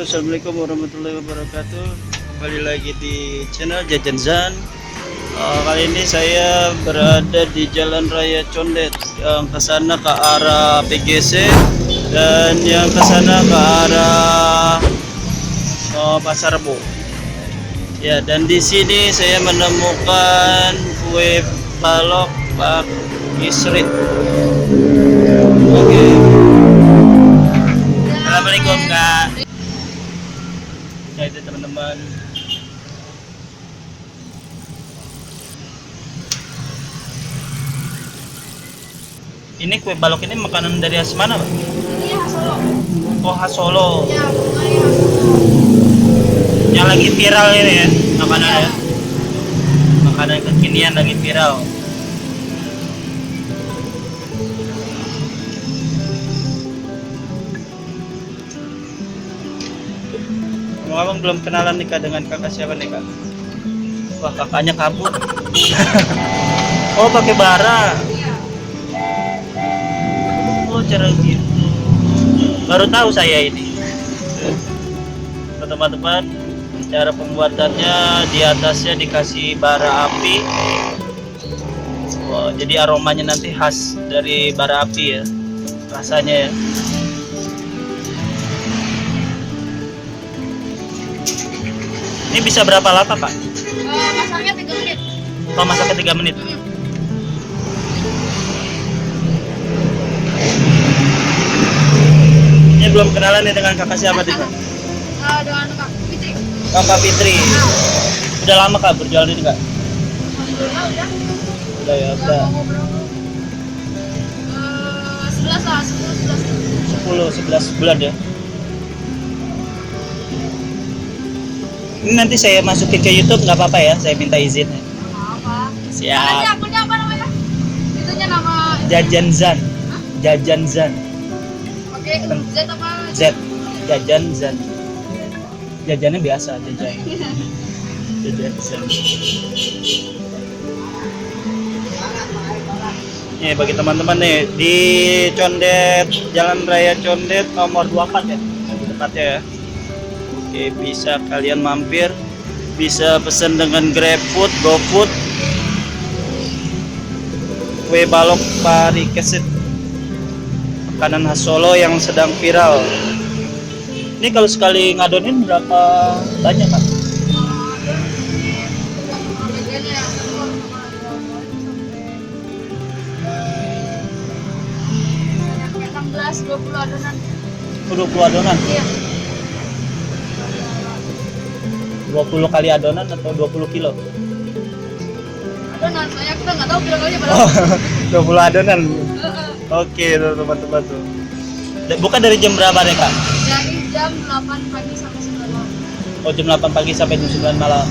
Assalamualaikum warahmatullahi wabarakatuh. Kembali lagi di channel Jajan Zan. Kali ini saya berada di Jalan Raya Condet, yang ke sana ke arah PGC dan yang ke sana ke arah Pasar Rebo. Ya, dan di sini saya menemukan kue balok Pak Isrit. Oke. Assalamualaikum Kak. Nah itu teman-teman. Ini kue balok ini makanan dari khas mana, Pak? Ini khas Solo. Oh, khas Solo. Ya, bukannya khas Solo. Yang lagi viral ini ya, makanan Ya. ya. Makanan kekinian lagi viral. Abang belum kenalan nih Kak dengan kakak siapa nih Kak? Wah, kakaknya kabur. Oh, pakai bara. Iya. Oh, cara gitu. Baru tahu saya ini. Teman-teman, cara pembuatannya di atasnya dikasih bara api. Wah, jadi aromanya nanti khas dari bara api ya, rasanya ya. Ini bisa berapa lama Pak? Masaknya 3 menit. Oh, masaknya 3 menit. Ini belum kenalan nih dengan kakak siapa nih Pak? Dengan Kak Fitri. Kakak Fitri. Udah lama Kak berjualan ini Kak? Alhamdulillah udah. Udah ya, udah. Mau berapa? 11 lah, 10, 11. 10-11 bulan ya. Ini nanti saya masukin ke YouTube nggak apa-apa ya? Saya minta izin. Apa? Siap. Nanti akunnya apa namanya? Itunya nama Jajan Zan. Hah? Jajan Zan. Pakai Z apa? Z. Jajan Zan. Jajannya biasa jajan. Jajan Zan. Nih bagi teman-teman nih di Condet, Jalan Raya Condet nomor 24 ya. Lebih tepatnya ya. Oke, bisa kalian mampir, bisa pesan dengan GrabFood, GoFood. Kue balok pari kesit, makanan khas Solo yang sedang viral. Ini kalau sekali ngadonin berapa banyak Pak? Bagiannya yang telur sama sampai 16 20 adonan. 20 adonan? Iya. 20 kali adonan atau 20 kilo? Adonan, saya kita nggak tahu kilonya berapa. Oh, 20 adonan. Oke tuh teman-teman tuh. Bukan dari jam berapa nih Kak? Dari jam 8 pagi sampai 9 malam. Oh, jam 8 pagi sampai jam 9 malam.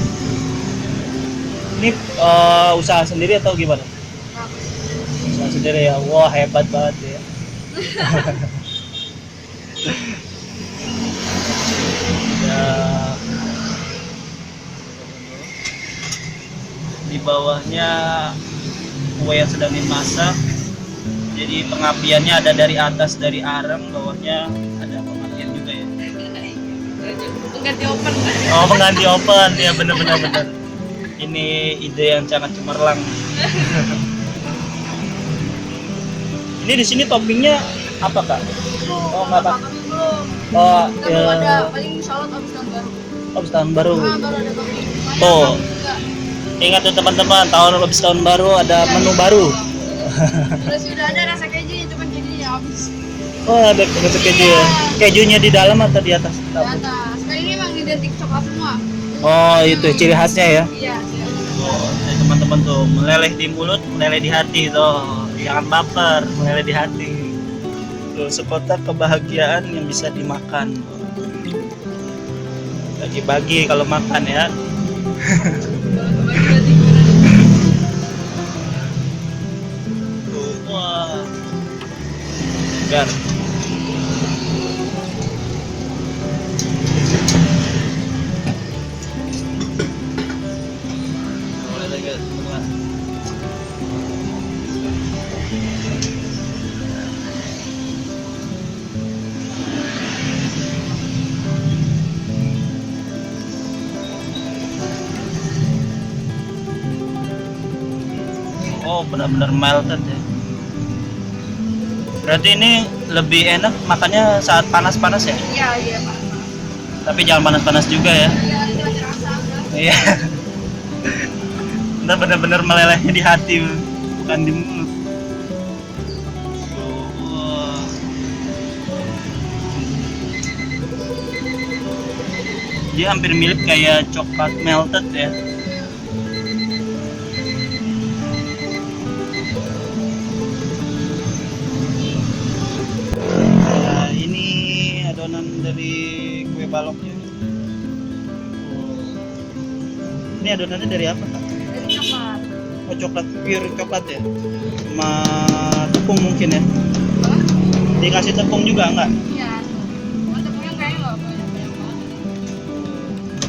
Ini usaha sendiri atau gimana? Nah, Usaha sendiri ya. Wah, hebat banget ya. Ya. Di bawahnya kue yang sedang dimasak. Jadi pengapiannya ada dari atas dari arang, bawahnya ada pengapian juga ya. pengganti oven. Oh, pengganti oven ya, benar-benar benar. Ini ide yang sangat cemerlang. Ini di sini toppingnya apa Kak? Oh, nggak apa. Kami belum. Oh, Kita ya. belum ada paling salad abis tahun baru. Habis tahun baru. Baru ada topping. Tuh. Ingat tuh teman-teman, habis tahun baru ada menu baru. Terus sudah ada rasa kejunya, cuman kejunya habis. Oh, ada rasa keju ya. Kejunya di dalam atau di atas? Di atas. Kali ini memang identik coklat semua. Oh, itu ciri khasnya ya. Iya, iya. Oh, teman-teman tuh meleleh di mulut, meleleh di hati tuh. Jangan baper, meleleh di hati. Tuh, sekotak kebahagiaan yang bisa dimakan. Bagi-bagi kalau makan ya. Tuh, wah. Segar. Boleh lagi, teman-teman. Oh, benar-benar melted ya. Berarti ini lebih enak makannya saat panas-panas ya? Iya, iya, Pak. Tapi jangan panas-panas juga ya. Iya, itu masih rasa udah. Iya. Ntar benar-benar melelehnya di hati, bukan di mulut. Wah. Dia hampir mirip kayak coklat melted ya. Nah, ini adonan dari kue baloknya. Oh. Ini adonannya dari apa, Kak? Dari coklat. Oh, coklat, pure coklat ya? Sama tepung mungkin ya? Apa? Dikasih tepung juga enggak? Iya. Oh, tepungnya kayaknya nggak banyak banget.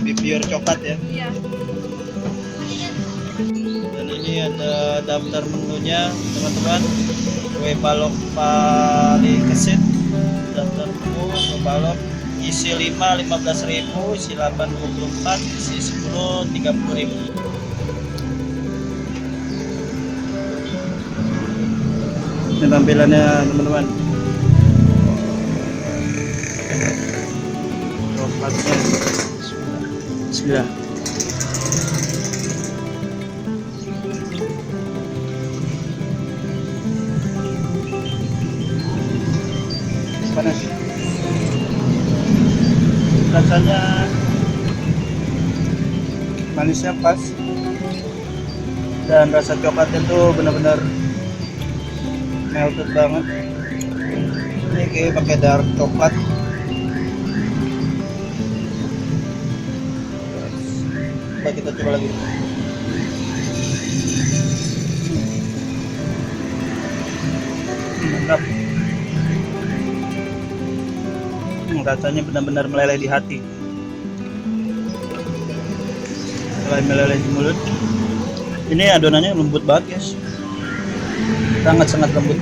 Lebih pure coklat ya? Iya. Dan ini ada daftar menunya teman-teman. Kue balok paling kesit. Daftar menu kue balok isi 5 15.000, isi 8 24, isi 10 30.000. Ini tampilannya teman-teman. Coklatnya. Bismillah. Panas. Rasanya manisnya pas dan rasa coklatnya tuh benar-benar melted banget. Ini kayak pakai dark coklat. Coba kita coba lagi. Mantap. Rasanya benar-benar meleleh di hati. Selain meleleh di mulut, ini adonannya lembut banget guys, sangat-sangat lembut.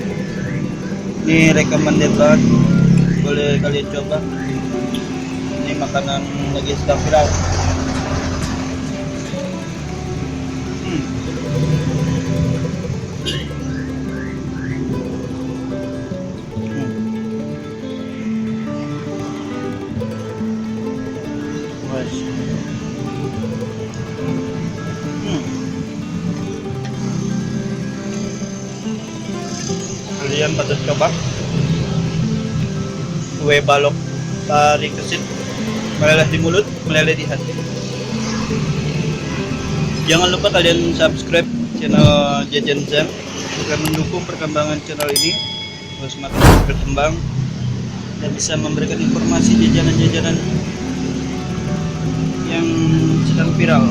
Ini recommended banget, boleh kalian coba. Ini makanan lagi sedang viral. Kalian patut coba kue balok paling kesit, meleleh di mulut, meleleh di hati. Jangan lupa kalian subscribe channel Jajan Zen agar mendukung perkembangan channel ini terus semakin berkembang dan bisa memberikan informasi jajanan-jajanan yang sedang viral.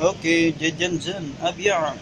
Oke, Jajan Zen, Abiar.